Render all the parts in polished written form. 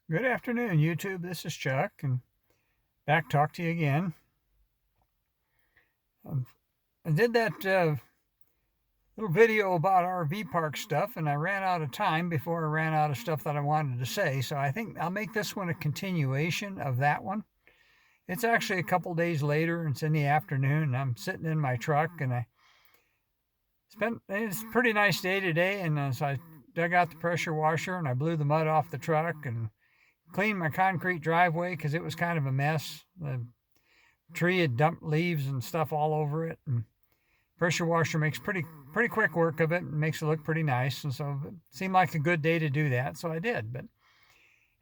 Good afternoon, YouTube. This is Chuck, and back talk to you again. Um, I did that little video about RV park stuff, and I ran out of time before I ran out of stuff that I wanted to say. So I think I'll make this one a continuation of that one. It's actually a couple days later. It's in the afternoon, and I'm sitting in my truck, and it's a pretty nice day today. And so I dug out the pressure washer, and I blew the mud off the truck, and cleaned my concrete driveway because it was kind of a mess. The tree had dumped leaves and stuff all over it, and pressure washer makes pretty quick work of it and makes it look pretty nice. And so it seemed like a good day to do that, so I did. But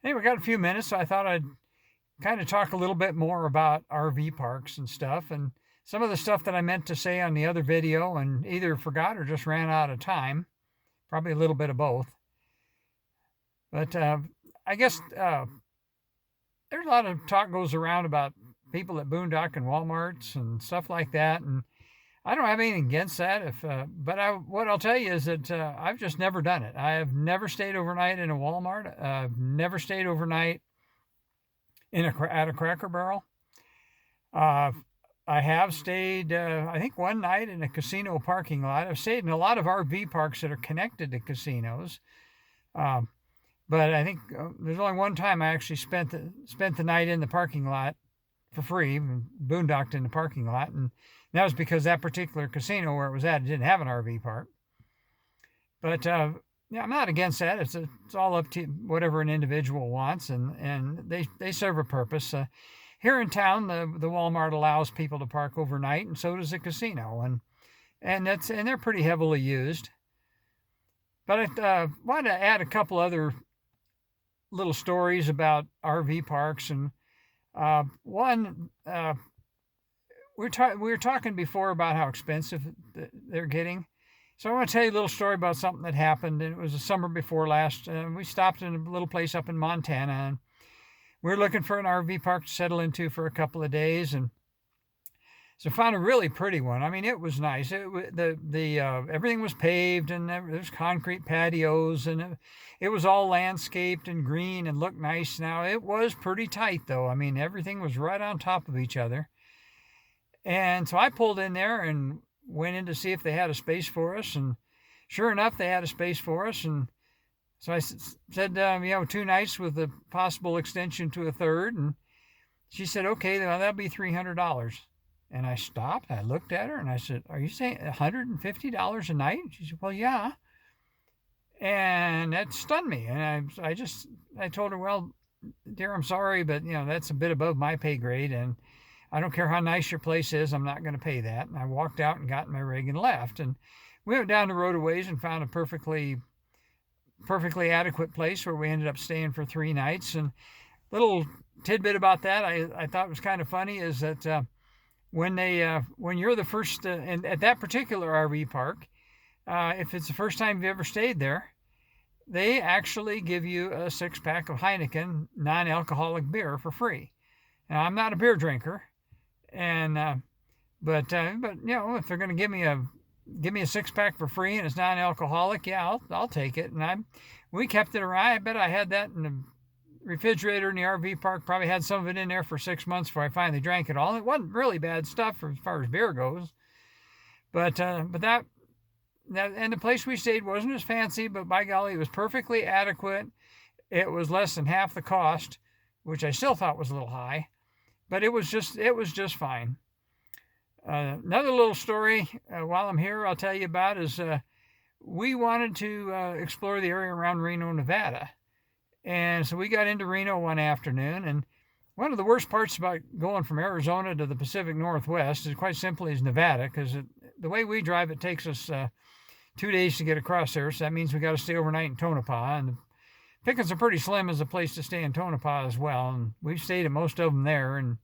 anyway, we got a few minutes, so I thought I'd kind of talk a little bit more about RV parks and stuff, and some of the stuff that I meant to say on the other video and either forgot or just ran out of time. Probably a little bit of both. But I guess there's a lot of talk goes around about people at Boondock and Walmarts and stuff like that, and I don't have anything against that. What I'll tell you is that I've just never done it. I have never stayed overnight in a Walmart. I've never stayed overnight at a Cracker Barrel. Uh, I have stayed, I think, one night in a casino parking lot. I've stayed in a lot of RV parks that are connected to casinos. Um, but I think there's only one time I actually spent the night in the parking lot for free, boondocked in the parking lot, and that was because that particular casino where it was at, it didn't have an RV park. But yeah, I'm not against that. It's all up to whatever an individual wants, and they serve a purpose. Here in town, the Walmart allows people to park overnight, and so does the casino, and they're pretty heavily used. But I wanted to add a couple other little stories about RV parks, and one we were talking before about how expensive they're getting. So I want to tell you a little story about something that happened. And it was the summer before last. We stopped in a little place up in Montana, and we were looking for an RV park to settle into for a couple of days, and so I found a really pretty one. I mean, it was nice. The everything was paved, and there was concrete patios, and it was all landscaped and green and looked nice. Now it was pretty tight though. I mean, everything was right on top of each other. And so I pulled in there and went in to see if they had a space for us, and sure enough, they had a space for us. And so I said, 2 nights with a possible extension to a third, and she said, okay, well, that'll be $300. And I stopped, I looked at her, and I said, are you saying $150 a night? She said, well, yeah. And that stunned me. And I told her, well, dear, I'm sorry, but that's a bit above my pay grade, and I don't care how nice your place is, I'm not going to pay that. And I walked out and got in my rig and left. And we went down the road a ways and found a perfectly adequate place where we ended up staying for 3 nights. And little tidbit about that I thought was kind of funny is that when you're the first and at that particular RV park, if it's the first time you've ever stayed there, they actually give you a 6-pack of Heineken non-alcoholic beer for free. Now, I'm not a beer drinker, and but if they're going to give me a 6-pack for free and it's non-alcoholic, yeah, I'll take it. And we kept it around. I bet I had that in the refrigerator in the RV park. Probably had some of it in there for 6 months before I finally drank it all. It wasn't really bad stuff as far as beer goes, but that and the place we stayed wasn't as fancy, but by golly, it was perfectly adequate. It was less than half the cost, which I still thought was a little high, but it was just fine. Another little story while I'm here I'll tell you about is we wanted to explore the area around Reno, Nevada. And so we got into Reno one afternoon, and one of the worst parts about going from Arizona to the Pacific Northwest is quite simply is Nevada, because the way we drive, it takes us 2 days to get across there, so that means we got to stay overnight in Tonopah, and the Pickens are pretty slim as a place to stay in Tonopah as well, and we've stayed at most of them there, and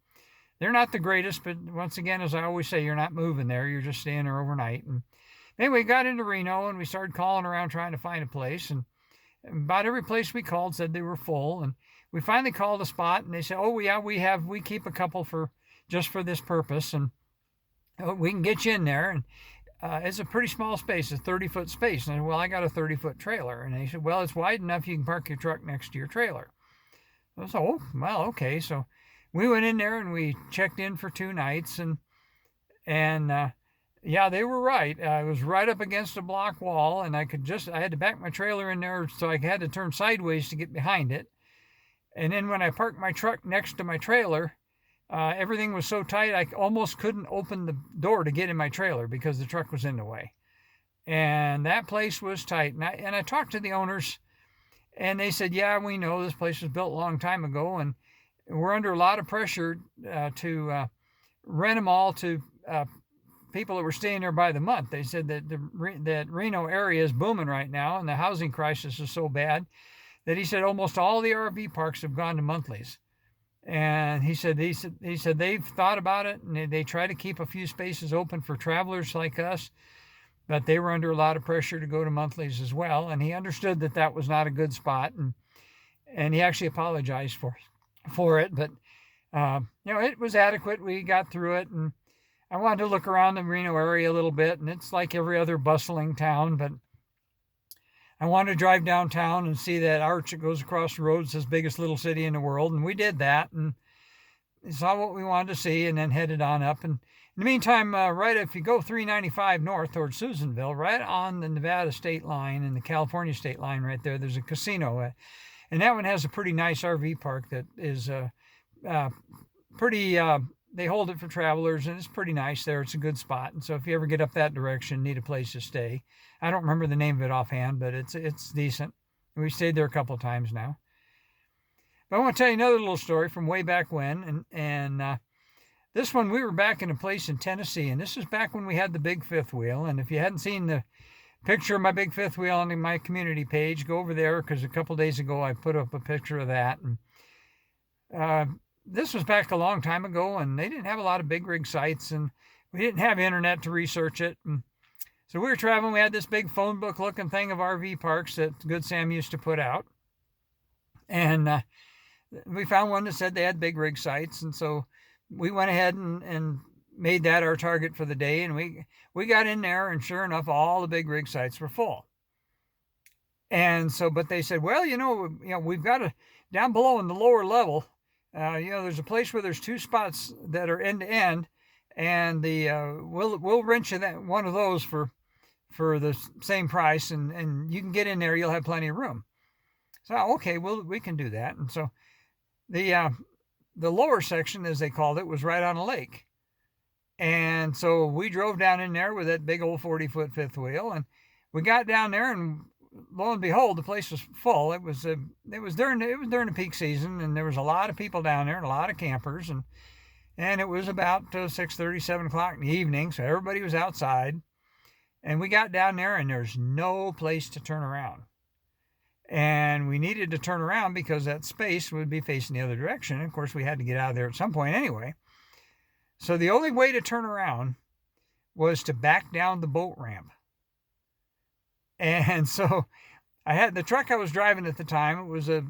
they're not the greatest, but once again, as I always say, you're not moving there, you're just staying there overnight. And anyway, we got into Reno, and we started calling around trying to find a place, and about every place we called said they were full, and we finally called a spot, and they said, oh yeah, we keep a couple for just for this purpose, and we can get you in there. And it's a pretty small space, a 30-foot space. And I said, well, I got a 30-foot trailer. And they said, well, it's wide enough you can park your truck next to your trailer. I was, oh, well, okay. So we went in there and we checked in for 2 nights, and yeah, they were right. I was right up against a block wall, and I had to back my trailer in there, so I had to turn sideways to get behind it. And then when I parked my truck next to my trailer, everything was so tight I almost couldn't open the door to get in my trailer because the truck was in the way. And that place was tight. And I talked to the owners, and they said, yeah, we know this place was built a long time ago, and we're under a lot of pressure to rent them all to people that were staying there by the month. They said that that Reno area is booming right now, and the housing crisis is so bad that he said almost all the RV parks have gone to monthlies. And he said they've thought about it, and they try to keep a few spaces open for travelers like us, but they were under a lot of pressure to go to monthlies as well. And he understood that that was not a good spot, and he actually apologized for it. But it was adequate. We got through it, and I wanted to look around the Reno area a little bit, and it's like every other bustling town, but I wanted to drive downtown and see that arch that goes across the road. It's the biggest little city in the world, and we did that and saw what we wanted to see, and then headed on up. And in the meantime, right if you go 395 north towards Susanville, right on the Nevada state line and the California state line right there, there's a casino, and that one has a pretty nice RV park that is pretty. They hold it for travelers, and it's pretty nice there. It's a good spot, and so if you ever get up that direction, need a place to stay. I don't remember the name of it offhand, but it's decent. We stayed there a couple of times now. But I want to tell you another little story from way back when, and this one, we were back in a place in Tennessee, and this is back when we had the big fifth wheel. And if you hadn't seen the picture of my big fifth wheel on my community page, go over there, because a couple of days ago I put up a picture of that. And this was back a long time ago, and they didn't have a lot of big rig sites, and we didn't have internet to research it. And so we were traveling. We had this big phone book looking thing of RV parks that Good Sam used to put out. And we found one that said they had big rig sites. And so we went ahead and made that our target for the day. And we got in there, and sure enough, all the big rig sites were full. And so, but they said, well, we've got down below in the lower level, there's a place where there's 2 spots that are end to end, and we'll rent you that one of those for the same price, and you can get in there. You'll have plenty of room. So okay, well, we can do that. And so the lower section, as they called it, was right on a lake, and so we drove down in there with that big old 40-foot fifth wheel, and we got down there, and lo and behold, the place was full. It was during the peak season, and there was a lot of people down there and a lot of campers, and it was about 6:30, 7 o'clock in the evening, so everybody was outside. And we got down there, and there's no place to turn around. And we needed to turn around because that space would be facing the other direction. Of course, we had to get out of there at some point anyway. So the only way to turn around was to back down the boat ramp. And so I had the truck I was driving at the time. It was a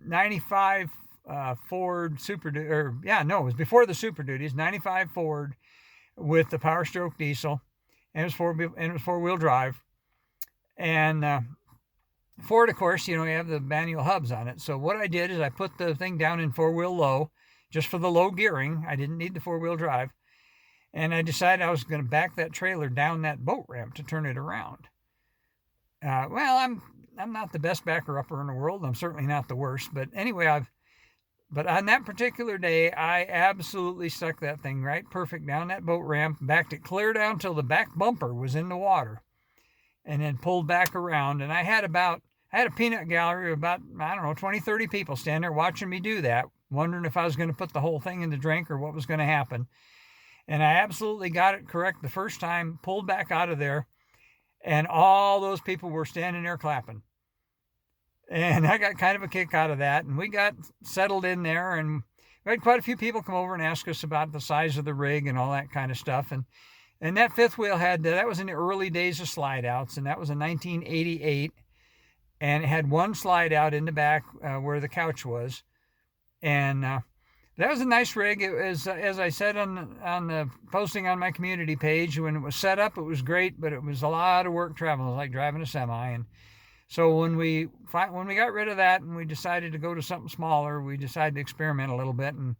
95 Ford Super Duty, it was before the Super Duties, 95 Ford with the Power Stroke diesel, and it was 4-wheel drive. And Ford, of course, you have the manual hubs on it. So what I did is I put the thing down in 4-wheel low, just for the low gearing. I didn't need the 4-wheel drive. And I decided I was going to back that trailer down that boat ramp to turn it around. I'm not the best backer-upper in the world. I'm certainly not the worst. But anyway, but on that particular day, I absolutely stuck that thing right perfect down that boat ramp, backed it clear down till the back bumper was in the water, and then pulled back around. And I had a peanut gallery of about, 20, 30 people standing there watching me do that, wondering if I was going to put the whole thing in the drink or what was going to happen. And I absolutely got it correct the first time, pulled back out of there, and all those people were standing there clapping. And I got kind of a kick out of that, and we got settled in there, and we had quite a few people come over and ask us about the size of the rig and all that kind of stuff. And that fifth wheel that was in the early days of slide outs, and that was in 1988, and it had one slide out in the back where the couch was. And that was a nice rig. It was, as I said on the posting on my community page, when it was set up, it was great, but it was a lot of work traveling. It was like driving a semi. And So when we got rid of that and we decided to go to something smaller, we decided to experiment a little bit, and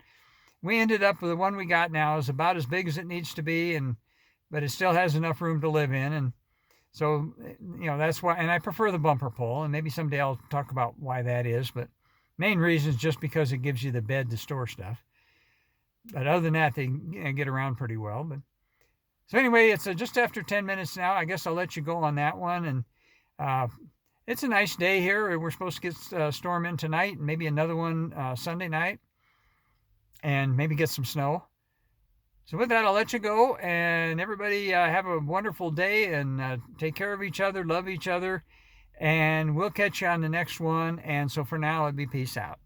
we ended up with the one we got now is about as big as it needs to be, but it still has enough room to live in. And so, that's why, and I prefer the bumper pull, and maybe someday I'll talk about why that is, but main reason is just because it gives you the bed to store stuff. But other than that, they get around pretty well. But so anyway, it's just after 10 minutes now. I guess I'll let you go on that one. And it's a nice day here. We're supposed to get a storm in tonight, and maybe another one Sunday night, and maybe get some snow. So with that, I'll let you go, and everybody have a wonderful day, and take care of each other, love each other, and we'll catch you on the next one. And so for now, it'd be peace out.